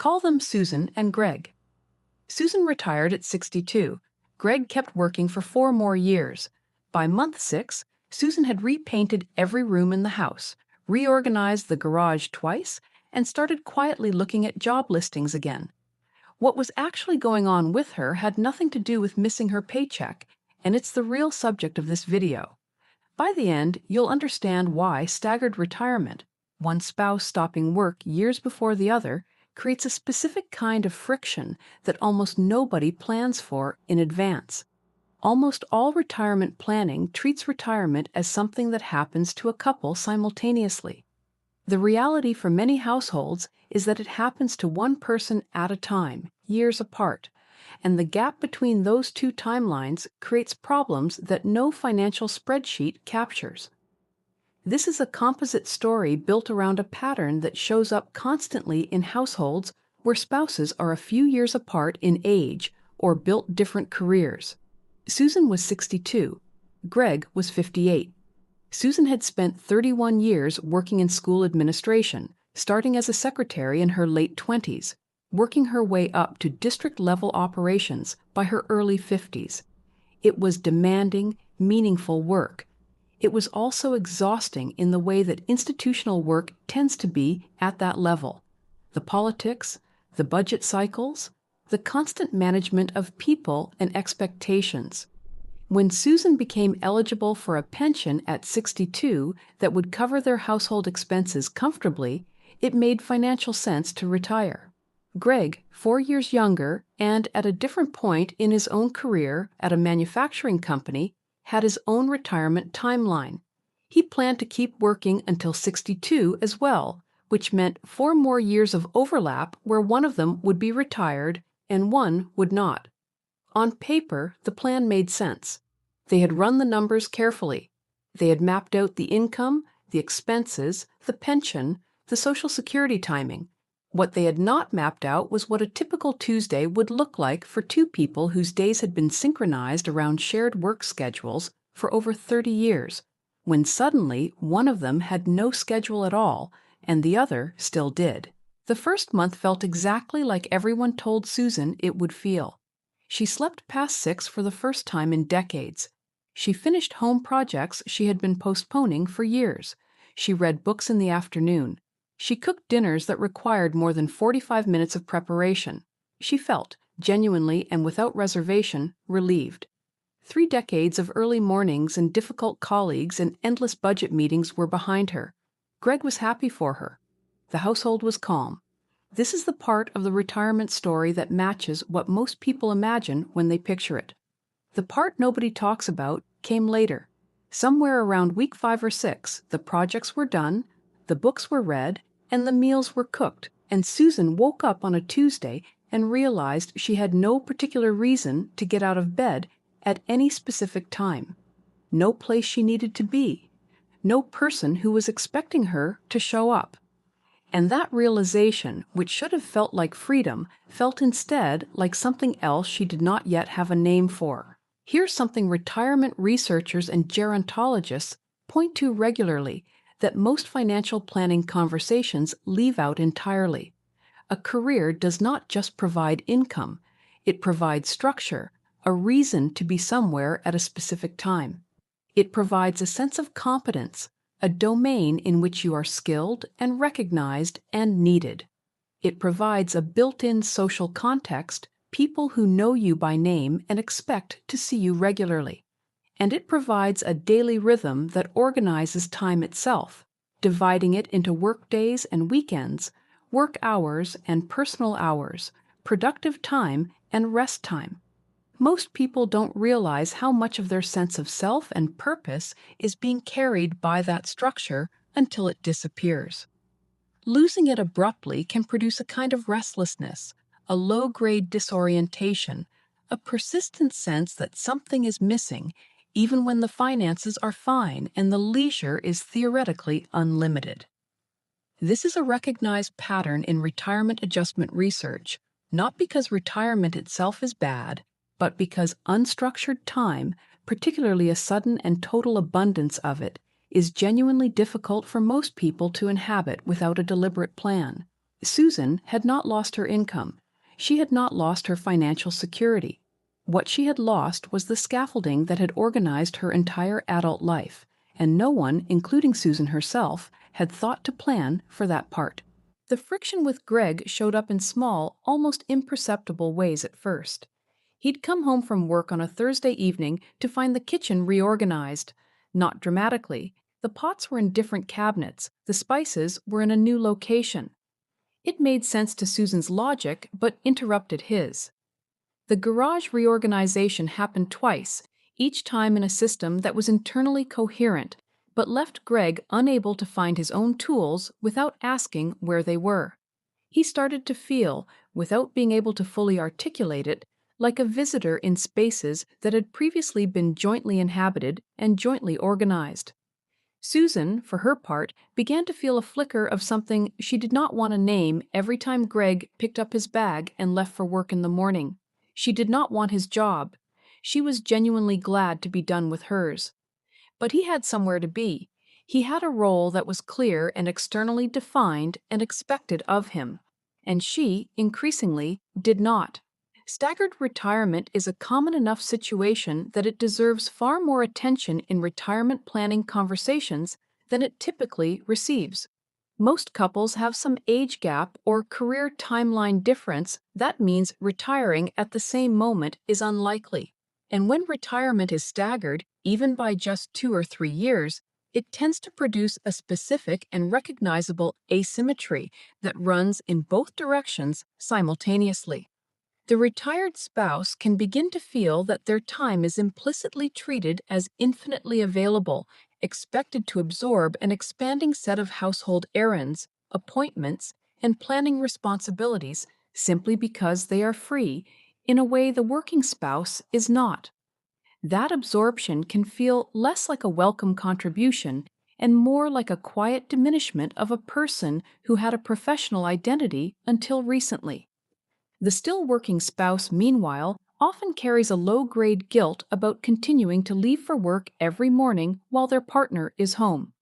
Call them Susan and Greg. Susan retired at 62. Greg kept working for 4 more years. By month 6, Susan had repainted every room in the house, reorganized the garage twice, and started quietly looking at job listings again. What was actually going on with her had nothing to do with missing her paycheck, and it's the real subject of this video. By the end, you'll understand why staggered retirement, one spouse stopping work years before the other, creates a specific kind of friction that almost nobody plans for in advance. Almost all retirement planning treats retirement as something that happens to a couple simultaneously. The reality for many households is that it happens to one person at a time, years apart, and the gap between those two timelines creates problems that no financial spreadsheet captures. This is a composite story built around a pattern that shows up constantly in households where spouses are a few years apart in age or built different careers. Susan was 62. Greg was 58. Susan had spent 31 years working in school administration, starting as a secretary in her late 20s, working her way up to district-level operations by her early 50s. It was demanding, meaningful work. It was also exhausting in the way that institutional work tends to be at that level. The politics, the budget cycles, the constant management of people and expectations. When Susan became eligible for a pension at 62 that would cover their household expenses comfortably, it made financial sense to retire. Greg, 4 years younger and at a different point in his own career at a manufacturing company, had his own retirement timeline. He planned to keep working until 62 as well, which meant 4 more years of overlap where one of them would be retired and one would not. On paper, the plan made sense. They had run the numbers carefully. They had mapped out the income, the expenses, the pension, the Social Security timing. What they had not mapped out was what a typical Tuesday would look like for two people whose days had been synchronized around shared work schedules for over 30 years, when suddenly one of them had no schedule at all, and the other still did. The first month felt exactly like everyone told Susan it would feel. She slept past 6 for the first time in decades. She finished home projects she had been postponing for years. She read books in the afternoon. She cooked dinners that required more than 45 minutes of preparation. She felt, genuinely and without reservation, relieved. 3 decades of early mornings and difficult colleagues and endless budget meetings were behind her. Greg was happy for her. The household was calm. This is the part of the retirement story that matches what most people imagine when they picture it. The part nobody talks about came later. Somewhere around week 5 or 6, the projects were done, the books were read, and the meals were cooked, and Susan woke up on a Tuesday and realized she had no particular reason to get out of bed at any specific time. No place she needed to be. No person who was expecting her to show up. And that realization, which should have felt like freedom, felt instead like something else she did not yet have a name for. Here's something retirement researchers and gerontologists point to regularly that most financial planning conversations leave out entirely. A career does not just provide income. It provides structure, a reason to be somewhere at a specific time. It provides a sense of competence, a domain in which you are skilled and recognized and needed. It provides a built-in social context, people who know you by name and expect to see you regularly. And it provides a daily rhythm that organizes time itself, dividing it into work days and weekends, work hours and personal hours, productive time and rest time. Most people don't realize how much of their sense of self and purpose is being carried by that structure until it disappears. Losing it abruptly can produce a kind of restlessness, a low-grade disorientation, a persistent sense that something is missing, even when the finances are fine and the leisure is theoretically unlimited. This is a recognized pattern in retirement adjustment research, not because retirement itself is bad, but because unstructured time, particularly a sudden and total abundance of it, is genuinely difficult for most people to inhabit without a deliberate plan. Susan had not lost her income. She had not lost her financial security. What she had lost was the scaffolding that had organized her entire adult life, and no one, including Susan herself, had thought to plan for that part. The friction with Greg showed up in small, almost imperceptible ways at first. He'd come home from work on a Thursday evening to find the kitchen reorganized. Not dramatically. The pots were in different cabinets, the spices were in a new location. It made sense to Susan's logic, but interrupted his. The garage reorganization happened twice, each time in a system that was internally coherent, but left Greg unable to find his own tools without asking where they were. He started to feel, without being able to fully articulate it, like a visitor in spaces that had previously been jointly inhabited and jointly organized. Susan, for her part, began to feel a flicker of something she did not want to name every time Greg picked up his bag and left for work in the morning. She did not want his job. She was genuinely glad to be done with hers. But he had somewhere to be. He had a role that was clear and externally defined and expected of him. And she, increasingly, did not. Staggered retirement is a common enough situation that it deserves far more attention in retirement planning conversations than it typically receives. Most couples have some age gap or career timeline difference that means retiring at the same moment is unlikely. And when retirement is staggered, even by just 2 or 3 years, it tends to produce a specific and recognizable asymmetry that runs in both directions simultaneously. The retired spouse can begin to feel that their time is implicitly treated as infinitely available, expected to absorb an expanding set of household errands, appointments, and planning responsibilities simply because they are free, in a way the working spouse is not. That absorption can feel less like a welcome contribution and more like a quiet diminishment of a person who had a professional identity until recently. The still working spouse, meanwhile, often carries a low-grade guilt about continuing to leave for work every morning while their partner is home.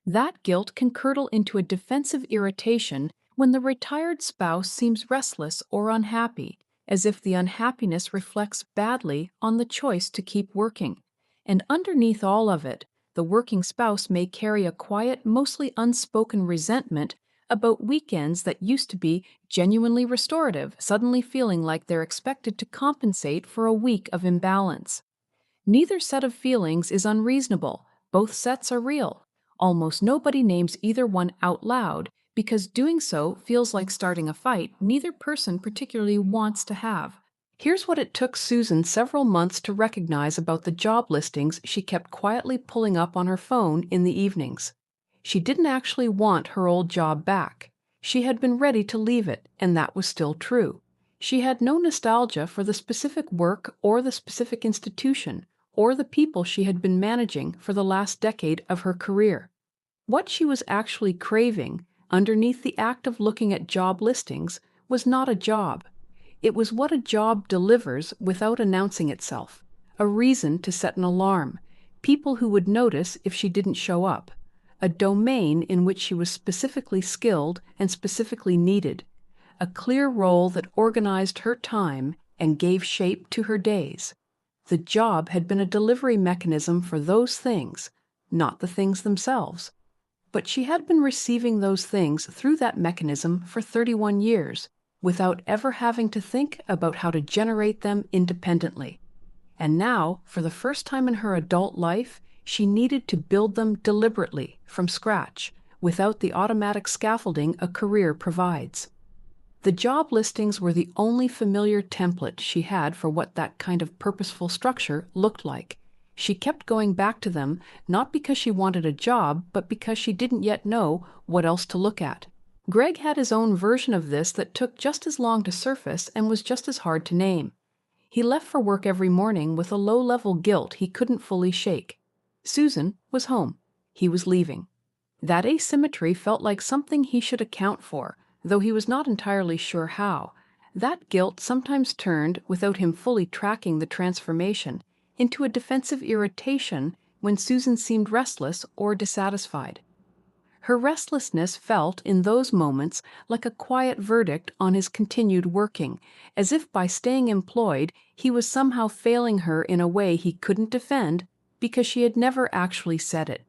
That guilt can curdle into a defensive irritation when the retired spouse seems restless or unhappy, as if the unhappiness reflects badly on the choice to keep working. And underneath all of it, the working spouse may carry a quiet, mostly unspoken resentment about weekends that used to be genuinely restorative, suddenly feeling like they're expected to compensate for a week of imbalance. Neither set of feelings is unreasonable. Both sets are real. Almost nobody names either one out loud because doing so feels like starting a fight neither person particularly wants to have. Here's what it took Susan several months to recognize about the job listings she kept quietly pulling up on her phone in the evenings. She didn't actually want her old job back. She had been ready to leave it, and that was still true. She had no nostalgia for the specific work or the specific institution or the people she had been managing for the last decade of her career. What she was actually craving, underneath the act of looking at job listings, was not a job. It was what a job delivers without announcing itself, a reason to set an alarm, people who would notice if she didn't show up, a domain in which she was specifically skilled and specifically needed, a clear role that organized her time and gave shape to her days. The job had been a delivery mechanism for those things, not the things themselves. But she had been receiving those things through that mechanism for 31 years, without ever having to think about how to generate them independently. And now, for the first time in her adult life, she needed to build them deliberately, from scratch, without the automatic scaffolding a career provides. The job listings were the only familiar template she had for what that kind of purposeful structure looked like. She kept going back to them, not because she wanted a job, but because she didn't yet know what else to look at. Greg had his own version of this that took just as long to surface and was just as hard to name. He left for work every morning with a low-level guilt he couldn't fully shake. Susan was home. He was leaving. That asymmetry felt like something he should account for, though he was not entirely sure how. That guilt sometimes turned, without him fully tracking the transformation, into a defensive irritation when Susan seemed restless or dissatisfied. Her restlessness felt in those moments like a quiet verdict on his continued working, as if by staying employed he was somehow failing her in a way he couldn't defend because she had never actually said it.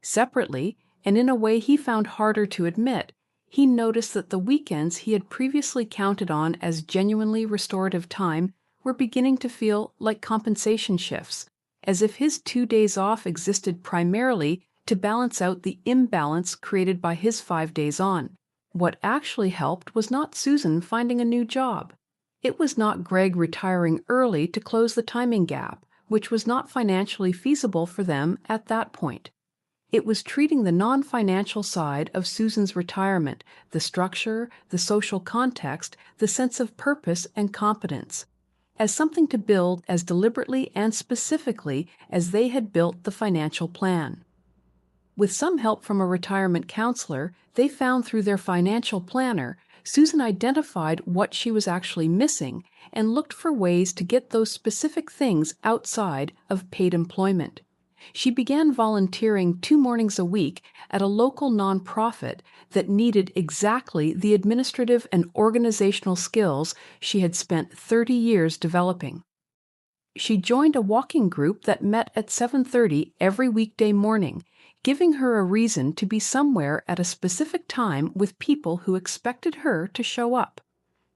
Separately, and in a way he found harder to admit, he noticed that the weekends he had previously counted on as genuinely restorative time were beginning to feel like compensation shifts, as if his 2 days off existed primarily to balance out the imbalance created by his 5 days on. What actually helped was not Susan finding a new job. It was not Greg retiring early to close the timing gap, which was not financially feasible for them at that point. It was treating the non-financial side of Susan's retirement, the structure, the social context, the sense of purpose and competence, as something to build as deliberately and specifically as they had built the financial plan. With some help from a retirement counselor they found through their financial planner, Susan identified what she was actually missing and looked for ways to get those specific things outside of paid employment. She began volunteering 2 mornings a week at a local nonprofit that needed exactly the administrative and organizational skills she had spent 30 years developing. She joined a walking group that met at 7:30 every weekday morning, giving her a reason to be somewhere at a specific time with people who expected her to show up.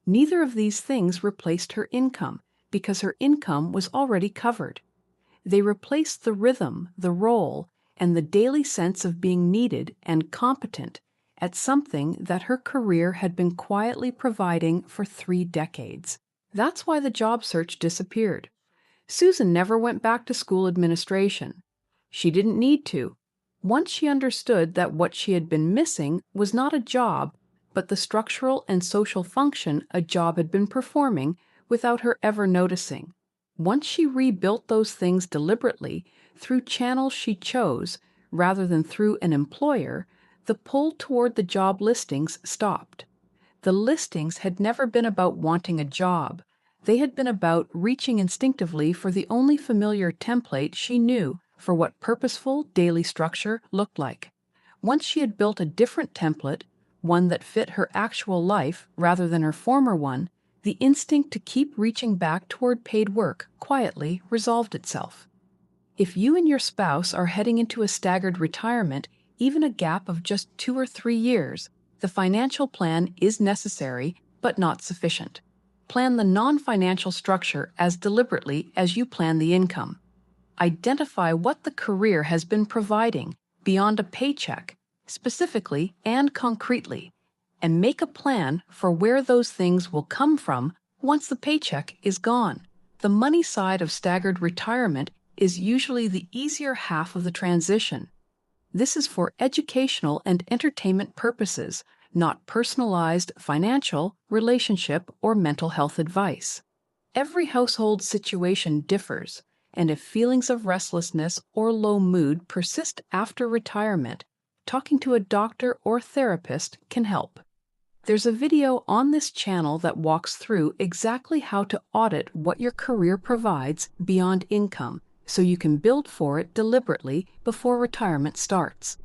Neither of these things replaced her income, because her income was already covered. They replaced the rhythm, the role, and the daily sense of being needed and competent at something that her career had been quietly providing for 3 decades. That's why the job search disappeared. Susan never went back to school administration. She didn't need to. Once she understood that what she had been missing was not a job, but the structural and social function a job had been performing without her ever noticing. Once she rebuilt those things deliberately, through channels she chose, rather than through an employer, the pull toward the job listings stopped. The listings had never been about wanting a job. They had been about reaching instinctively for the only familiar template she knew for what purposeful daily structure looked like. Once she had built a different template, one that fit her actual life rather than her former one, the instinct to keep reaching back toward paid work quietly resolved itself. If you and your spouse are heading into a staggered retirement, even a gap of just 2 or 3 years, the financial plan is necessary but not sufficient. Plan the non-financial structure as deliberately as you plan the income. Identify what the career has been providing beyond a paycheck, specifically and concretely, and make a plan for where those things will come from once the paycheck is gone. The money side of staggered retirement is usually the easier half of the transition. This is for educational and entertainment purposes, not personalized financial, relationship, or mental health advice. Every household situation differs, and if feelings of restlessness or low mood persist after retirement, talking to a doctor or therapist can help. There's a video on this channel that walks through exactly how to audit what your career provides beyond income, so you can build for it deliberately before retirement starts.